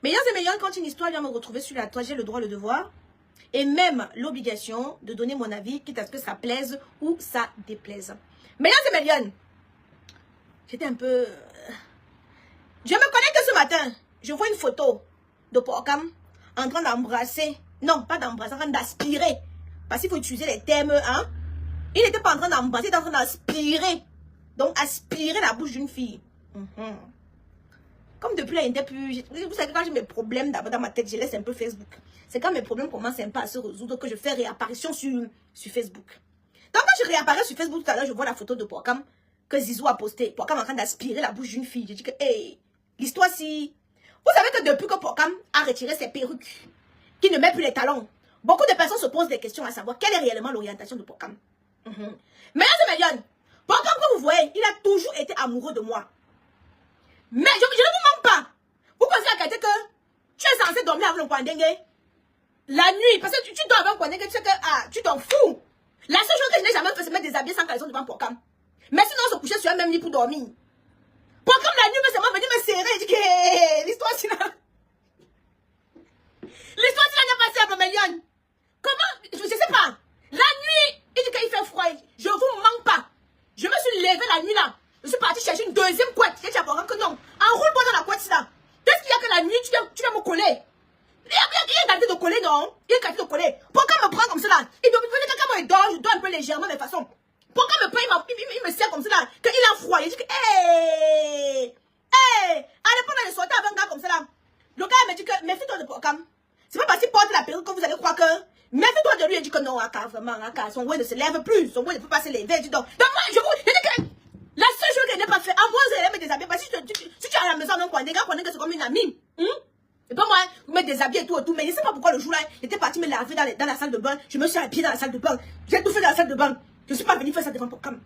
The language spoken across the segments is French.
Mesdames et messieurs, quand une histoire vient me retrouver sur la toile, j'ai le droit, le devoir et même l'obligation de donner mon avis, quitte à ce que ça plaise ou ça déplaise. Mesdames et messieurs, j'étais un peu... Je me connecte ce matin, je vois une photo de Porcam en train d'embrasser, non pas d'embrasser, en train d'aspirer, parce qu'il faut utiliser les termes, hein. Il n'était pas en train d'embrasser, il était en train d'aspirer, donc aspirer la bouche d'une fille. Comme depuis là, il n'était plus... Vous savez, quand j'ai mes problèmes dans ma tête, je laisse un peu Facebook. C'est quand mes problèmes commencent un peu à se résoudre que je fais réapparition sur Facebook. Donc quand je réapparais sur Facebook tout à l'heure, je vois la photo de Porcam que Zizou a posté. Porcam en train d'aspirer la bouche d'une fille. Je dis que, hey, l'histoire si... Vous savez que depuis que Porcam a retiré ses perruques, qui ne met plus les talons, beaucoup de personnes se posent des questions à savoir quelle est réellement l'orientation de Porcam. Mais là, Porcam, comme vous voyez, il a toujours été amoureux de moi. Mais je ne vous manque pas. Vous pensez à quelqu'un que tu es censé dormir avec le Kwandengue la nuit, parce que tu dors avec le Kwandengue, tu sais que tu t'en fous. La seule chose que je n'ai jamais fait, c'est mettre des habits sans caleçon devant Porcam. Mais sinon, on se couchait sur un même lit pour dormir. Porcam la nuit, c'est moi venir me serrer. Je dis que l'histoire, c'est là. L'histoire, c'est là, n'est pas simple, Méliane. Comment? Je ne sais pas. La nuit, il dit qu'il fait froid. Je ne vous manque pas. Je me suis levée la nuit là. Je suis partie chercher une deuxième couette. J'ai dit à Porcam que non. Enroule-moi dans la couette là. Qu'est-ce qu'il y a que la nuit, tu viens me coller? Il y a une quantité de coller, non? Il y a une quantité de coller. Pourquoi me prend comme cela? Il veut que quelqu'un me dort, je dors un peu légèrement, mais façon. Pourquoi me prend, il me serre comme cela? Qu'il a froid. Il dit que, hé, allez, pendant les soirées avec un gars comme cela. Le gars me dit que, méfie-toi de Porcam. C'est pas parce qu'il porte la perruque que vous allez croire que, méfie-toi de lui. Il dit que non, Aka, vraiment, Aka, son voix ne se lève plus. Son voix ne peut pas se lever. Donc moi, je dis que, la seule chose qu'elle n'a pas fait, à moi, c'est de me déshabiller. Parce que si tu es à la maison, non, quand c'est comme une amie. Et pas moi, vous mettez des habits et tout, mais je ne sais pas pourquoi le jour-là, j'étais parti me laver dans la salle de bain. Je me suis à pied dans la salle de bain. J'ai tout fait dans la salle de bain. Je ne suis pas venu faire ça devant Porcam.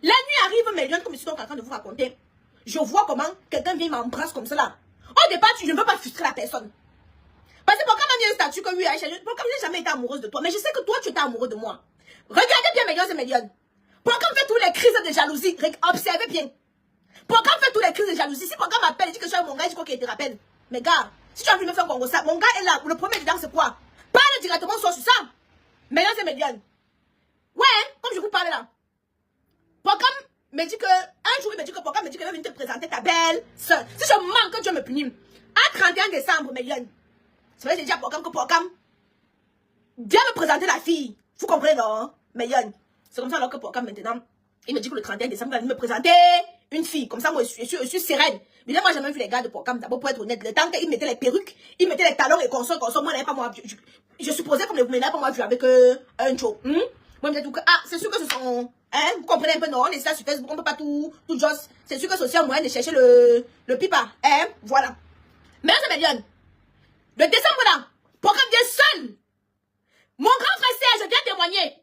La nuit arrive, Méliane, comme je suis donc en train de vous raconter. Je vois comment quelqu'un vient m'embrasse comme cela. Au départ, je ne veux pas frustrer la personne. Parce que Porcam a mis un statut que lui, Aïcha, Porcam n'a jamais été amoureuse de toi. Mais je sais que toi, tu étais amoureux de moi. Regardez bien, Méliane et Méliane. Porcam fait toutes les crises de jalousie. Observez bien. Porcam fait toutes les crises de jalousie. Si Porcam m'appelle et dit que je suis avec mon gars, je crois qu'il te rappelle. Mais gars, si tu as voulu me faire un congo ça, mon gars est là. Le premier dedans, c'est quoi? Parle directement sur ça. Méliane et Méliane. Ouais, comme je vous parle là. Porcam me dit que, un jour, il me dit que Porcam me dit qu'il va venir te présenter ta belle soeur. Si je manque, tu vas me punir. À 31 décembre, Méliane. C'est vrai que j'ai dit à Porcam que Porcam viens me présenter la fille. Vous comprenez, non? Méliane. C'est comme ça alors que Porcam maintenant, il me dit que le 31 décembre, il va venir me présenter une fille. Comme ça, moi, je suis sereine. Mais là, moi, j'ai même vu les gars de Porcam, d'abord pour être honnête. Le temps qu'ils mettaient les perruques, ils mettaient les talons et console. Moi, n'avais pas moi. Je supposais comme vous n'avez pas moi vu avec un show. Moi, je me disais tout que, c'est sûr que ce sont. Hein, vous comprenez un peu, non? On est là sur Facebook, on peut pas tout joss. C'est sûr que c'est aussi un moyen de chercher le pipa. Hein, voilà. Mais là, c'est Méliane. Le décembre là, Porcam vient seul. Mon grand frère Serge vient témoigner.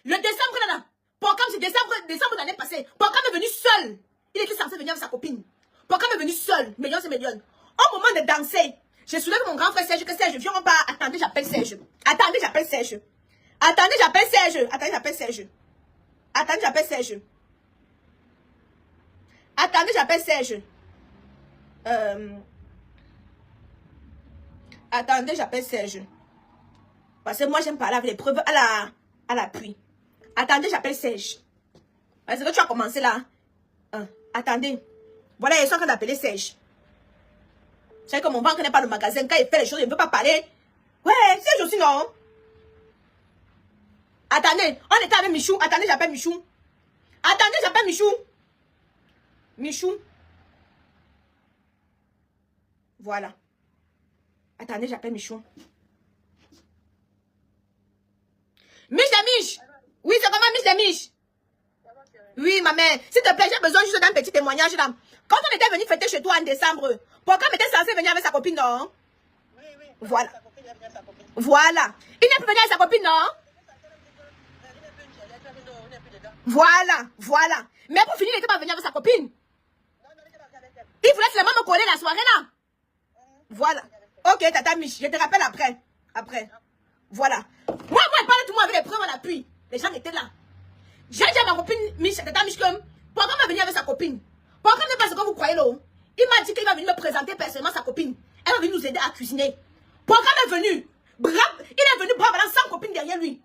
Le décembre là, Porcam, c'est décembre l'année passée. Porcam est venu seul. Il était censé venir avec sa copine. Porcam est venu seul. Méliane, c'est Méliane. Au moment de danser, je soulève mon grand frère Serge que Serge, viens pas. Attendez, j'appelle Serge. Attendez, j'appelle Serge. Attendez, j'appelle Serge. Attendez, j'appelle Serge. Attendez, j'appelle Serge. Attendez, j'appelle Serge. Attendez, j'appelle Serge. Parce que moi, j'aime parler avec les preuves à l'appui. Attendez, j'appelle Serge. Parce que tu as commencé là. Attendez. Voilà, ils sont en train d'appeler Serge. C'est que mon banque n'est pas le magasin. Quand il fait les choses, il ne veut pas parler. Ouais, Serge aussi, non? Attendez, on était avec Michou. Attendez, j'appelle Michou. Attendez, j'appelle Michou. Michou. Voilà. Attendez, j'appelle Michou. Mich de Mich. Oui, c'est comment Mich de Mich? Oui, ma mère. S'il te plaît, j'ai besoin juste d'un petit témoignage là. Quand on était venu fêter chez toi en décembre, Porcam était censé venir avec sa copine, non? Oui. Voilà. Voilà. Il n'est plus venu avec sa copine, non? Voilà. Mais pour finir, il n'était pas venu avec sa copine. Il voulait seulement me coller la soirée là. Voilà. Ok, tata Mich, je te rappelle après. Voilà. Moi, elle parlait tout le monde avec les preuves à l'appui. Les gens étaient là. J'ai dit à ma copine Mich, tata Mich, comme, Porcam va venir avec sa copine. Porcam n'est pas ce que vous croyez là. Il m'a dit qu'il va venir me présenter personnellement sa copine. Elle va venir nous aider à cuisiner. Programme est venu. Il est venu brave avec 100 copines derrière lui.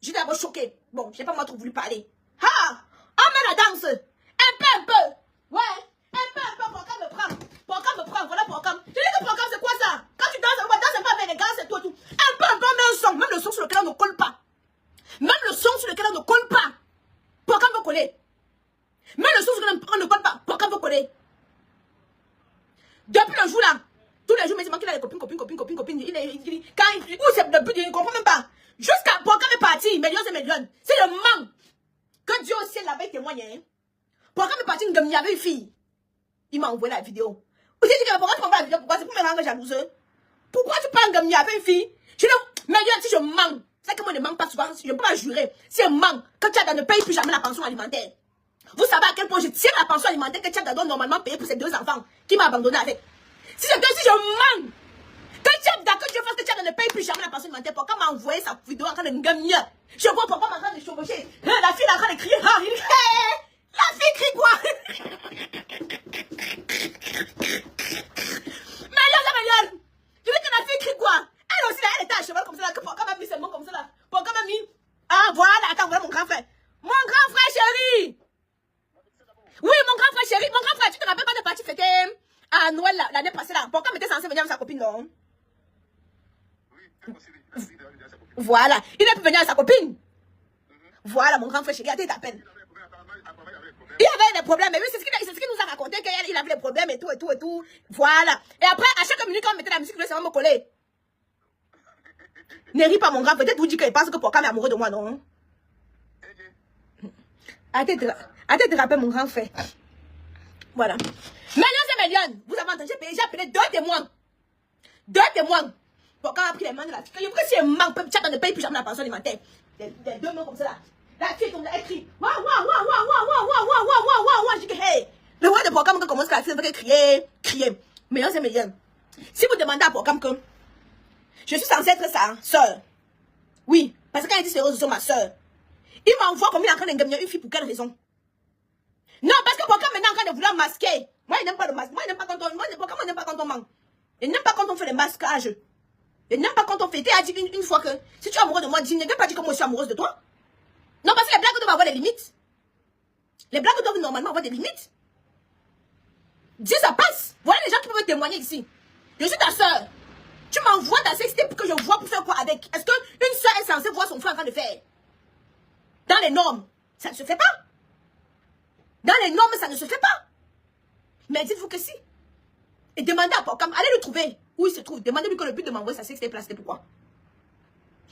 J'étais d'abord choquée. Bon, je n'ai pas moi trop voulu parler. Ah! On met la danse. Un peu. Ouais. Un peu. Programme me prend. Voilà programme. Je dis que programme, c'est quoi ça? Quand tu danses, on va danser pas avec les gars, c'est tout. Un peu, mais un son. Même le son sur lequel on ne colle pas. Programme va coller. Même le son sur lequel on ne colle pas. Programme va coller. Depuis le jour là, tous les jours, mais il manque qu'il a des copines. Où c'est le but, il ne comprend même pas. Jusqu'à programme est parti, millions et millions. C'est le manque que Dieu au ciel l'avait témoigné. Hein. Programme est parti, il y avait une fille. Il m'a envoyé la vidéo. Vous dites que pourquoi tu m'envoies la vidéo? Pourquoi c'est pour me rendre jalouse? Pourquoi tu parles comme il y avait une fille? Je dis, mais si je manque, c'est que moi je ne manque pas souvent, je ne peux pas jurer. Si je manque, que tu as ne payes plus jamais la pension alimentaire. Vous savez à quel point je tiens la pension alimentaire que tu as normalement payé pour ces 2 enfants qui m'ont abandonné avec. Si je manque, que Dieu fasse que tu ne payes plus jamais la pension alimentaire, pourquoi m'a envoyé sa vidéo en train de gagner? Je vois papa en train de chevaucher. La fille est en train de crier. La fille crie quoi? Marianne. Je dis que la fille crie quoi? Elle aussi là, elle était à cheval comme ça là. Pourquoi m'a mis ses mots comme ça là? Pourquoi m'a mis? Ah voilà, attends, voilà mon grand frère. Mon grand frère chéri. Oui, mon grand frère chéri. Mon grand frère, tu te rappelles quand tu es parti fêter à Noël l'année passée là? Pourquoi m'était censé venir avec sa copine non? Voilà, il n'est plus venu avec sa copine. Voilà, mon grand frère chéri, il t'appelle. Il avait des problèmes, mais oui, c'est ce qu'il nous a raconté, qu'il avait des problèmes et tout. Voilà. Et après, à chaque minute, quand on mettait la musique, c'est vraiment collé. Ne ris pas, mon grand, peut-être vous dites qu'il pense que Porcam est amoureux de moi, non? Arrêtez de rappeler mon grand frère. Voilà. Millions, vous avez entendu, j'ai appelé 2 témoins. 2 témoins. Porcam a pris les mains de la fille. Pourquoi si elle manque, tu ne payes plus jamais la pension alimentaire. Des 2 mains comme ça là. La fille comme ça, elle crie. Waouh. Je dis que hey. Le roi de Porcam commence à crier. Millions. Si vous demandez à Porcam que je suis censée être sa soeur. Oui, parce que quand il dit c'est Rose, c'est ma soeur. Il m'envoie comme il est en train de gagner une fille pour quelle raison? Non, parce que Porcam maintenant en train de vouloir masquer. Moi, il n'aime pas le masque. Moi, il n'aime pas quand on manque. Il n'aime pas quand on fait les masquages. Il n'aime pas quand on fait. Tu as dit une fois que si tu es amoureux de moi, dis, ne viens pas dire que moi je suis amoureuse de toi. Non, parce que les blagues doivent avoir des limites. Les blagues doivent normalement avoir des limites. Dis, ça passe. Voilà les gens qui peuvent témoigner ici. Je suis ta soeur. Tu m'envoies ta sexité pour que je vois pour faire quoi avec? Est-ce qu'une soeur est censée voir son frère en train de faire? Dans les normes, ça ne se fait pas. Dans les normes, ça ne se fait pas. Mais dites-vous que si. Et demandez à Porcam, allez le trouver. Où il se trouve. Demandez-lui que le but de m'envoyer sa sexité place, c'était pourquoi.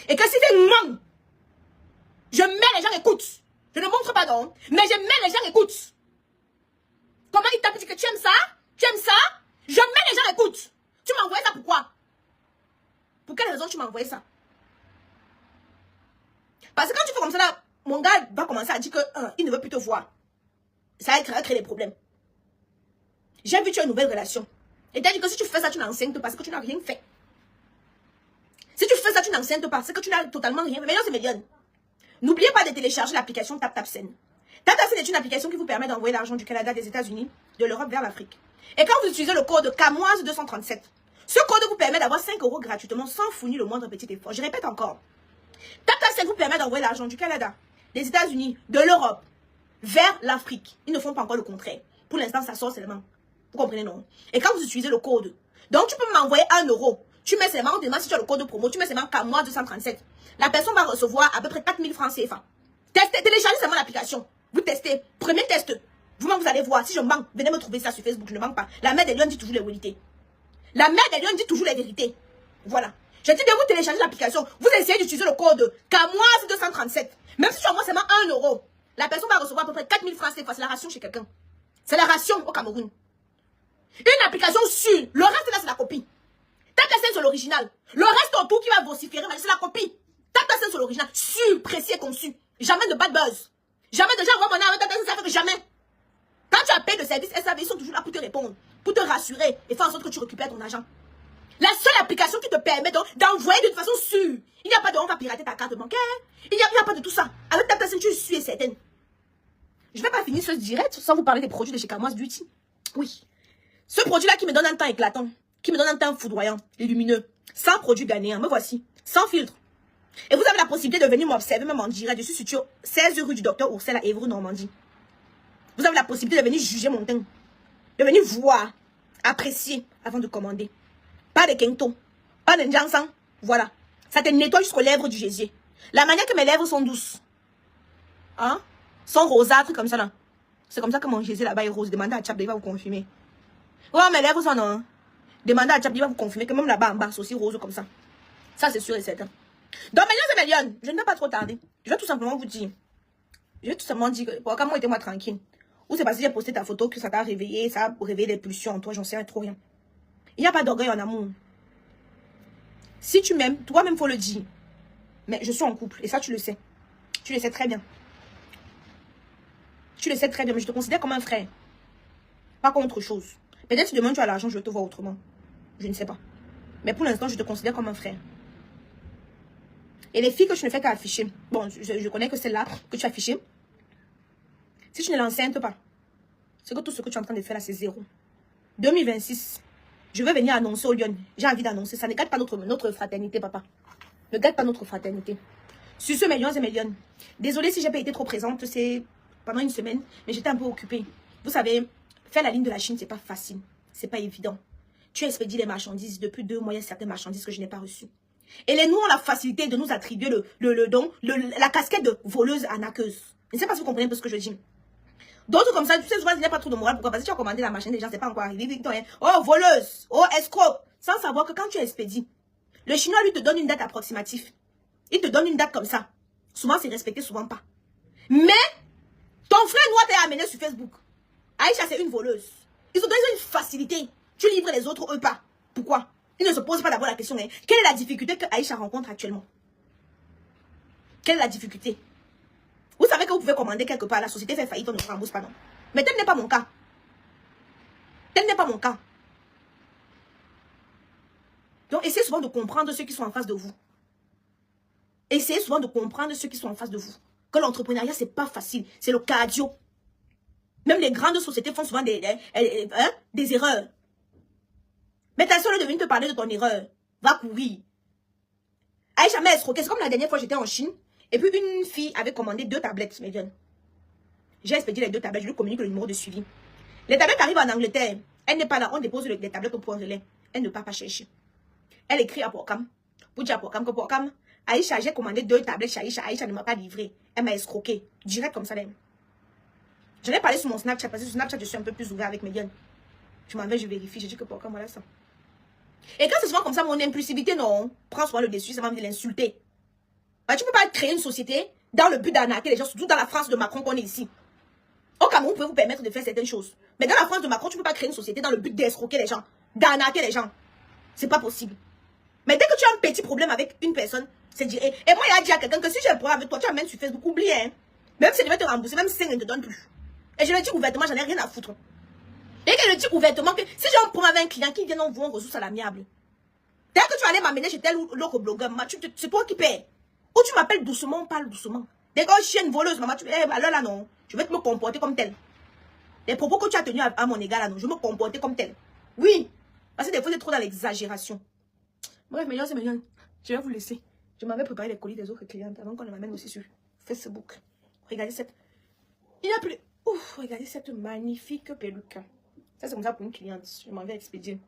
Et que si c'est non, je mets les gens écoutent. Je ne montre pas non, mais je mets les gens écoutent. Comment il t'a dit que tu aimes ça? Tu aimes ça? Je mets les gens écoutent. Tu m'as envoyé ça pourquoi? Pour quelle raison tu m'as envoyé ça? Parce que quand tu fais comme ça là, mon gars va commencer à dire qu'il ne veut plus te voir. Ça va créer des problèmes. J'ai vu que tu as une nouvelle relation. Et t'as dit que si tu fais ça, tu n'enseignes pas parce que tu n'as rien fait. Si tu fais ça, tu n'enseignes pas parce que tu n'as totalement rien fait. Mais non, c'est million. N'oubliez pas de télécharger l'application TapTapSend. TapTapSend est une application qui vous permet d'envoyer l'argent du Canada, des États-Unis, de l'Europe vers l'Afrique. Et quand vous utilisez le code CAMOISE237, ce code vous permet d'avoir 5 € gratuitement sans fournir le moindre petit effort. Je répète encore. TapTapSend vous permet d'envoyer l'argent du Canada, des États-Unis, de l'Europe vers l'Afrique. Ils ne font pas encore le contraire. Pour l'instant, ça sort seulement. Vous comprenez, non? Et quand vous utilisez le code, donc tu peux m'envoyer 1 €. Tu mets seulement, si tu as le code de promo, tu mets seulement CAMOISE237. La personne va recevoir à peu près 4000 francs CFA. Testez, téléchargez seulement l'application. Vous testez. Premier test. Vous-même, vous allez voir. Si je manque, venez me trouver ça sur Facebook. Je ne manque pas. La mère des lions dit toujours les vérités. La mère des lions dit toujours les vérités. Voilà. Je dis bien, vous téléchargez l'application. Vous essayez d'utiliser le code CAMOISE237. Même si tu envoies seulement 1 €, la personne va recevoir à peu près 4000 francs CFA. C'est la ration chez quelqu'un. C'est la ration au Cameroun. Une application sûre. Le reste là, c'est la copie. TapTapSend sur l'original. Le reste autour qui va vociférer, c'est la copie. TapTapSend sur l'original. Sûr, précis et conçu. Jamais de bad buzz. Jamais de gens vraiment avec TapTapSend, ça fait que jamais. Quand tu appelles le service SAV, ils sont toujours là pour te répondre, pour te rassurer et faire en sorte que tu récupères ton argent. La seule application qui te permet d'envoyer d'une façon sûre. Il n'y a pas de on va pirater ta carte bancaire. Il n'y a pas de tout ça. Avec TapTapSend, tu es sûr et certaine. Je ne vais pas finir ce direct sans vous parler des produits de chez Camoise Beauty. Oui. Ce produit-là qui me donne un temps éclatant. qui me donne un teint foudroyant, lumineux, sans produit ghanéen. Me voici, sans filtre. Et vous avez la possibilité de venir m'observer, même en direct. Je suis sur 16 rue du Docteur Oursel à Évreux, Normandie. Vous avez la possibilité de venir juger mon teint. De venir voir, apprécier avant de commander. Pas de kento, pas de njangsan. Voilà. Ça te nettoie jusqu'aux lèvres du gésier. La manière que mes lèvres sont douces. Hein? Sont rosâtres comme ça là. C'est comme ça que mon gésier là-bas est rose. Demandez à Tchab, il va vous confirmer. Ouais, mes lèvres sont non. Demandez à Tchab, il va vous confirmer que même là-bas en bas, c'est aussi rose comme ça. Ça, c'est sûr et certain. Donc, mesdames et messieurs, je ne vais pas trop tarder. Je vais tout simplement vous dire. Je vais tout simplement dire que, pour moi, moi tranquille. Ou c'est parce que j'ai posté ta photo que ça t'a réveillé, ça a réveillé des pulsions en toi, j'en sais trop rien. Il n'y a pas d'orgueil en amour. Si tu m'aimes, toi-même, faut le dire. Mais je suis en couple, et ça, tu le sais. Tu le sais très bien. Tu le sais très bien, mais je te considère comme un frère. Pas comme autre chose. Peut-être si demain tu as l'argent, je vais te voir autrement. Je ne sais pas. Mais pour l'instant, je te considère comme un frère. Et les filles que je ne fais qu'afficher. Bon, je connais que celle-là que tu as affichée. Si tu ne l'enceintes pas, c'est que tout ce que tu es en train de faire là, c'est zéro. 2026, je vais venir annoncer au Lyon. J'ai envie d'annoncer. Ça ne gâte pas notre fraternité, papa. Ne gâte pas notre fraternité. Sur ce, millions et millions. Désolée si j'ai pas été trop présente. C'est pendant une semaine. Mais j'étais un peu occupée. Vous savez, faire la ligne de la Chine, c'est pas facile. C'est pas évident. Tu expédies les marchandises. Depuis 2 mois, il y a certaines marchandises que je n'ai pas reçues. Et les nous ont la facilité de nous attribuer le don, la casquette de voleuse arnaqueuse. Je ne sais pas si vous comprenez un peu ce que je dis. D'autres comme ça, tu sais, souvent, il n'y a pas trop de morale. Pourquoi? Parce que tu as commandé la machine des gens, c'est pas encore arrivé. Oh, voleuse! Oh, escroc! Sans savoir que quand tu expédies, le Chinois, lui, te donne une date approximative. Il te donne une date comme ça. Souvent, c'est respecté, souvent pas. Mais, ton frère noir t'a amené sur Facebook. Aïcha, c'est une voleuse. Ils ont donné une facilité. Tu livres les autres, eux pas. Pourquoi? Ils ne se posent pas d'abord la question. Hein. Quelle est la difficulté que Aïcha rencontre actuellement? Quelle est la difficulté? Vous savez que vous pouvez commander quelque part, la société fait faillite, on ne vous rembourse pas, non. Mais tel n'est pas mon cas. Tel n'est pas mon cas. Donc, essayez souvent de comprendre ceux qui sont en face de vous. Essayez souvent de comprendre ceux qui sont en face de vous. Que l'entrepreneuriat, c'est pas facile. C'est le cardio. Même les grandes sociétés font souvent des erreurs. Mais ta soeur de venir te parler de ton erreur. Va courir. Aïcha m'a escroqué. C'est comme la dernière fois, j'étais en Chine. Et puis, une fille avait commandé 2 tablettes médianes. J'ai expédié les 2 tablettes. Je lui communique le numéro de suivi. Les tablettes arrivent en Angleterre. Elle n'est pas là. On dépose les tablettes au point relais. Elle ne part pas chercher. Elle écrit à Porcam. Pour dire à Porcam que Porcam, Aïcha, j'ai commandé 2 tablettes chez Aïcha. Aïcha ne m'a pas livré. Elle m'a escroqué. Direct comme ça. J'en ai parlé sur mon Snapchat. Parce que sur Snapchat, je suis un peu plus ouvert avec mes gueules. Je m'en vais, je vérifie. Je dis que Porcam, voilà ça. Et quand c'est souvent comme ça, mon impulsivité, non, prend souvent le dessus. Ça m'a envie de l'insulter. Tu ne peux pas créer une société dans le but d'arnaquer les gens, surtout dans la France de Macron qu'on est ici. Au Cameroun, vous pouvez vous permettre de faire certaines choses. Mais dans la France de Macron, tu ne peux pas créer une société dans le but d'escroquer les gens, d'arnaquer les gens. C'est pas possible. Mais dès que tu as un petit problème avec une personne, c'est dire. Et moi, il a dit à quelqu'un que si j'ai un problème avec toi, tu amènes sur Facebook, oublie, hein. Même si je vais te rembourser, même si je ne te donne plus. Et je le dis ouvertement, j'en ai rien à foutre. Et qu'elle le dit ouvertement que si j'ai un problème avec un client qui vient, on vous ressource à l'amiable. Dès que tu allais m'amener chez tel ou l'autre blogueur, c'est toi qui paies. Ou tu m'appelles doucement, on parle doucement. Dès que je suis une voleuse, maman, alors là, non. Je vais me comporter comme tel. Les propos que tu as tenus à mon égard, là, non. Je vais me comporter comme tel. Oui. Parce que des fois, c'est trop dans l'exagération. Bref, millions, c'est millions. Je vais vous laisser. Je m'avais préparé les colis des autres clientes avant qu'on les m'amène aussi sur Facebook. Regardez cette. Il n'y a plus. Ouf, regardez cette magnifique perruque. Ça, c'est comme ça pour une cliente. Je m'en vais expédier.